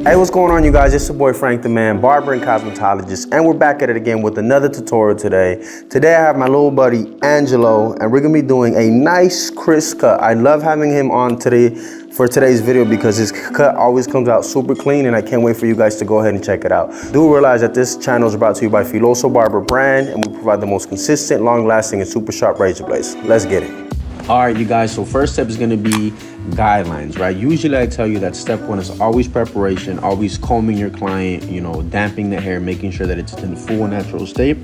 Hey, what's going on, you guys? It's your boy Frank the Man, barber and cosmetologist, and we're back at it again with another tutorial today. Today I have my little buddy Angelo, and we're gonna be doing a nice crisp cut. I love having him on today for today's video because his cut always comes out super clean, and I can't wait for you guys to go ahead and check it out. Do realize that this channel is brought to you by Filoso Barber brand, and we provide the most consistent, long-lasting, and super sharp razor blades. Let's get it. All right, you guys, so first step is gonna be guidelines, right? Usually I tell you that step one is always preparation, always combing your client, you know, damping the hair, making sure that it's in full natural state.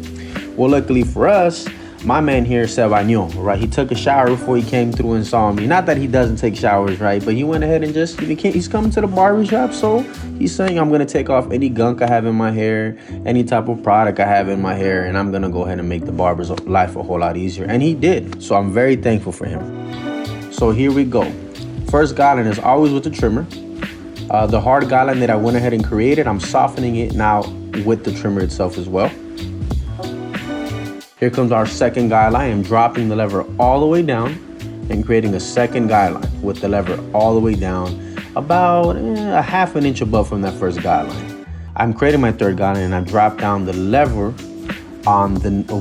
Well, luckily for us, my man here se bañó, right? He took a shower before he came through and saw me. Not that he doesn't take showers, right? But he went ahead and just, he's coming to the barbershop, so he's saying, I'm gonna take off any gunk I have in my hair, any type of product I have in my hair, and I'm gonna go ahead and make the barber's life a whole lot easier. And he did, so I'm very thankful for him. So here we go. First guideline is always with the trimmer. The hard guideline that I went ahead and created, I'm softening it now with the trimmer itself as well. Here comes our second guideline. I'm dropping the lever all the way down and creating a second guideline with the lever all the way down, about a half an inch above from that first guideline. I'm creating my third guideline and I drop down the lever on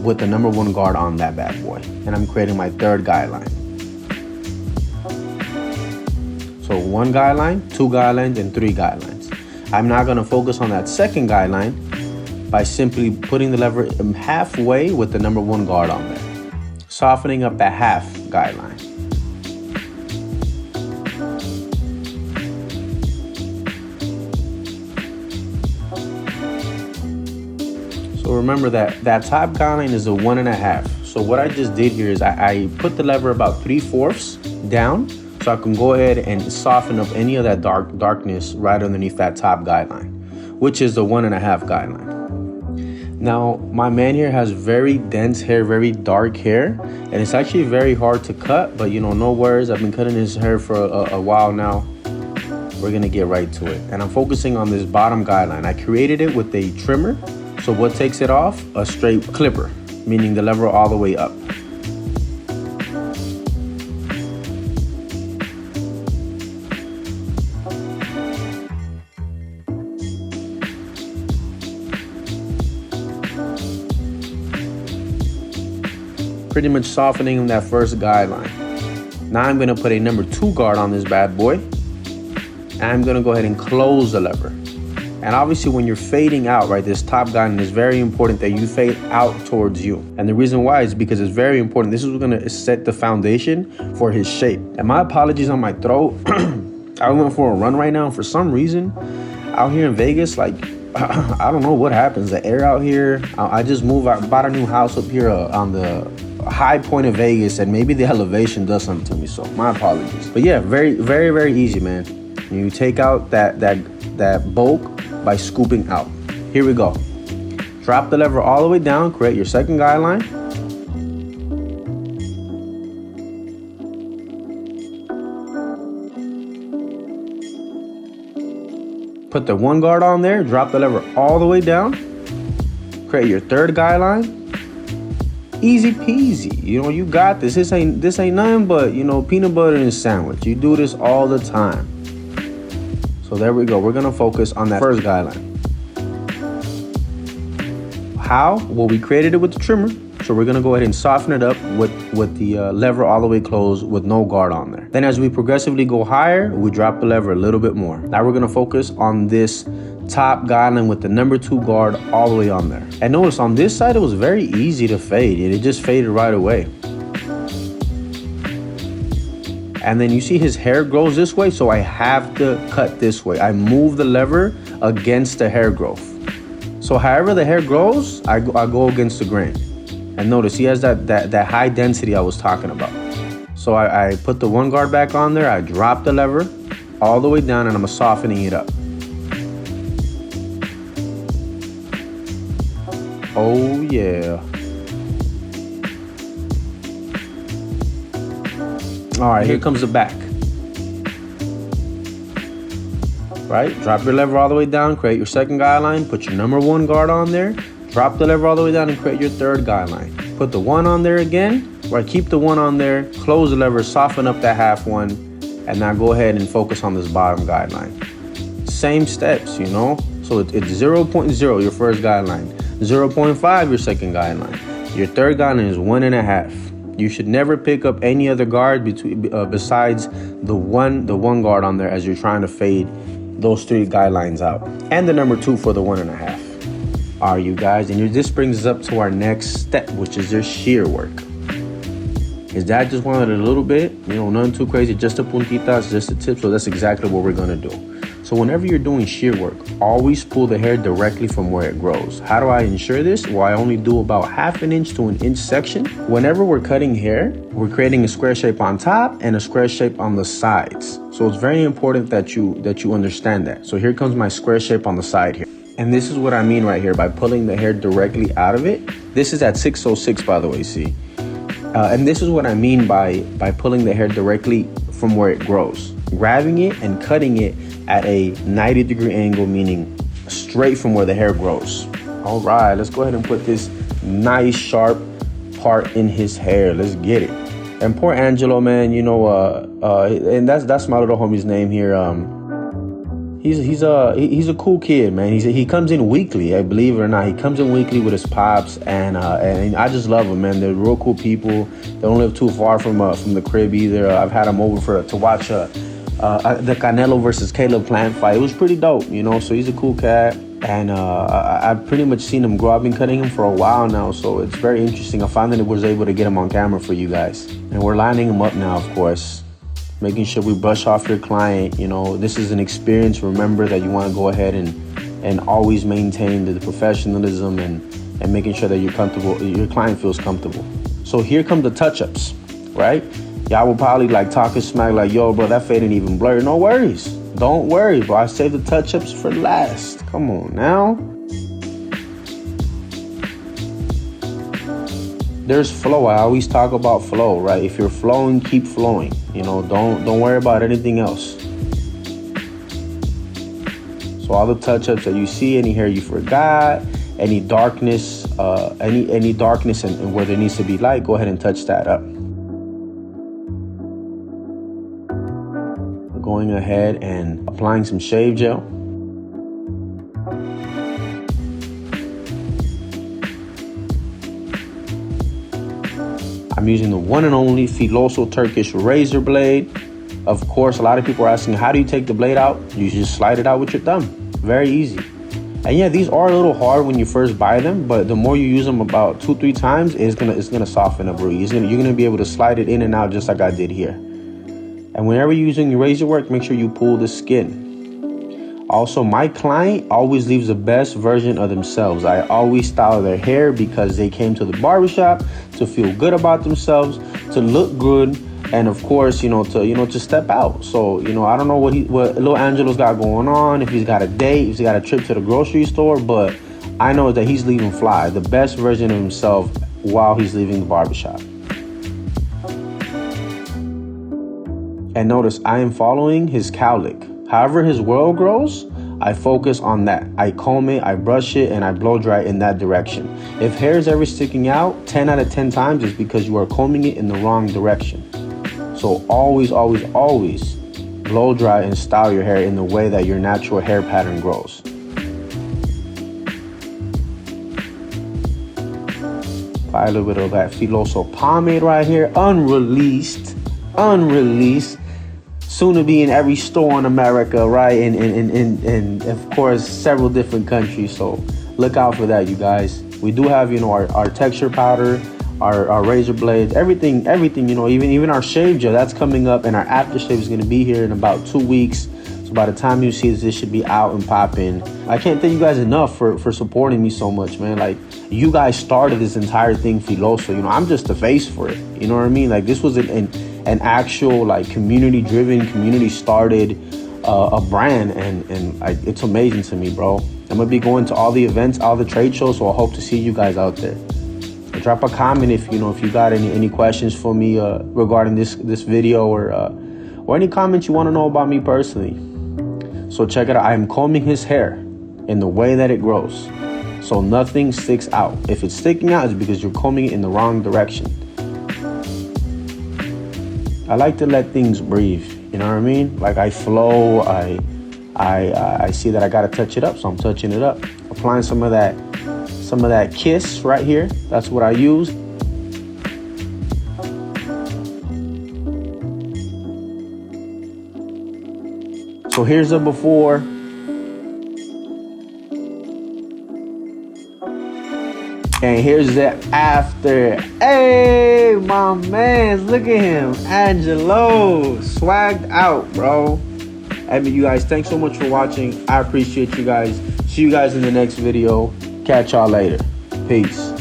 with the number one guard on that bad boy. And I'm creating my third guideline. So one guideline, two guidelines, and three guidelines. I'm now gonna focus on that second guideline by simply putting the lever halfway with the number one guard on there, softening up that half guideline. So remember that top guideline is a 1.5. So what I just did here is I put the lever about 3/4 down, so I can go ahead and soften up any of that darkness right underneath that top guideline, which is the 1.5 guideline. Now, my man here has very dense hair, very dark hair, and it's actually very hard to cut, but no worries. I've been cutting his hair for a while now. We're gonna get right to it. And I'm focusing on this bottom guideline. I created it with a trimmer, so what takes it off? A straight clipper, meaning the lever all the way up. Pretty much softening that first guideline. Now I'm gonna put a number 2 guard on this bad boy. And I'm gonna go ahead and close the lever. And obviously when you're fading out, right, this top guideline is very important that you fade out towards you. And the reason why is because it's very important. This is gonna set the foundation for his shape. And my apologies on my throat. I went for a run right now, and for some reason, out here in Vegas, like, I don't know what happens. The air out here, I just moved out, bought a new house up here on the high point of Vegas, and maybe the elevation does something to me, so my apologies. But yeah, very, very, very easy, man. You take out that bulk by scooping out. Here we go. Drop the lever all the way down, create your second guideline. Put the one guard on there, drop the lever all the way down, create your third guideline. Easy peasy, you got this. This ain't nothing but, peanut butter and sandwich. You do this all the time. So there we go. We're gonna focus on that first guideline. How? Well, we created it with the trimmer. So we're gonna go ahead and soften it up with the lever all the way closed with no guard on there. Then as we progressively go higher, we drop the lever a little bit more. Now we're gonna focus on this top guideline with the number 2 guard all the way on there. And notice on this side, it was very easy to fade. It just faded right away. And then you see his hair grows this way, so I have to cut this way. I move the lever against the hair growth. So however the hair grows, I go against the grain. And notice he has that high density I was talking about. So I put the one guard back on there, I drop the lever all the way down, and I'm softening it up. Oh yeah. All right, here comes the back. Right, drop your lever all the way down, create your second guideline, put your number 1 guard on there, drop the lever all the way down and create your third guideline. Put the 1 on there again, right, keep the 1 on there, close the lever, soften up that half one, and now go ahead and focus on this bottom guideline. Same steps, you know? So it's 0.0, your first guideline. 0.5, your second guideline. Your third guideline is 1.5. You should never pick up any other guard besides the one guard on there as you're trying to fade those 3 guidelines out. And the number 2 for the 1.5. Are you guys? And this brings us up to our next step, which is your shear work. His dad just wanted a little bit, you know, nothing too crazy, just a puntitas, just a tip. So that's exactly what we're gonna do. So whenever you're doing shear work, always pull the hair directly from where it grows. How do I ensure this? Well, I only do about 1/2 inch to 1 inch section. Whenever we're cutting hair, we're creating a square shape on top and a square shape on the sides. So it's very important that you understand that. So here comes my square shape on the side here. And this is what I mean right here by pulling the hair directly out of it. This is at 606, by the way, see? And this is what I mean by pulling the hair directly from where it grows. Grabbing it and cutting it at a 90-degree angle, meaning straight from where the hair grows. All right, let's go ahead and put this nice sharp part in his hair. Let's get it. And poor Angelo, man, you know, and that's my little homie's name here. He's a cool kid, man. He comes in weekly, I believe it or not. He comes in weekly with his pops, and I just love them, man. They're real cool people. They don't live too far from the crib either. I've had them over to watch the Canelo versus Caleb Plant fight. It was pretty dope, you know. So he's a cool cat, and I've pretty much seen him grow. I've been cutting him for a while now, so it's very interesting. I finally was able to get him on camera for you guys, and we're lining him up now, of course. Making sure we brush off your client. You know, this is an experience. Remember that you want to go ahead and always maintain the professionalism and making sure that you're comfortable, your client feels comfortable. So here come the touch-ups, right? Y'all will probably like talking smack like, yo, bro, that fade ain't even blurry. No worries. Don't worry, bro. I save the touch-ups for last. Come on now. There's flow. I always talk about flow, right? If you're flowing, keep flowing. You know, don't worry about anything else. So all the touch-ups that you see, any hair you forgot, any darkness, any darkness and where there needs to be light, go ahead and touch that up. Going ahead and applying some shave gel. I'm using the one and only Filoso Turkish razor blade. Of course, a lot of people are asking, how do you take the blade out? You just slide it out with your thumb. Very easy. And yeah, these are a little hard when you first buy them, but the more you use them about 2-3 times, it's gonna soften up really. You're gonna be able to slide it in and out just like I did here. And whenever you're using your razor work, make sure you pull the skin. Also, my client always leaves the best version of themselves. I always style their hair because they came to the barbershop to feel good about themselves, to look good, and of course, to step out. So, I don't know what little Angelo's got going on, if he's got a date, if he's got a trip to the grocery store, but I know that he's leaving fly, the best version of himself while he's leaving the barbershop. And notice I am following his cowlick. However his whirl grows, I focus on that. I comb it, I brush it, and I blow dry it in that direction. If hair is ever sticking out, 10 out of 10 times is because you are combing it in the wrong direction. So always, always, always blow dry and style your hair in the way that your natural hair pattern grows. Apply a little bit of that Filoso pomade right here, unreleased. Soon to be in every store in America, right? And of course, several different countries. So look out for that, you guys. We do have, our texture powder, our razor blades, everything, even our shave gel, that's coming up, and our aftershave is going to be here in about 2 weeks. So by the time you see this should be out and popping. I can't thank you guys enough for supporting me so much, man. Like, you guys started this entire thing, Filoso. I'm just the face for it. You know what I mean? Like, this was an actual, like, community-driven, community-started a brand, and it's amazing to me, bro. I'm gonna be going to all the events, all the trade shows, so I hope to see you guys out there. Drop a comment if you got any questions for me regarding this video, or any comments you want to know about me personally. So check it out. I am combing his hair in the way that it grows, so nothing sticks out. If it's sticking out, it's because you're combing it in the wrong direction. I like to let things breathe. You know what I mean? Like, I flow, I see that I gotta touch it up, so I'm touching it up. Applying some of that Kiss right here. That's what I use. So here's the before. And here's the after. Hey, my man, look at him. Angelo, swagged out, bro. I mean, you guys, thanks so much for watching. I appreciate you guys. See you guys in the next video. Catch y'all later. Peace.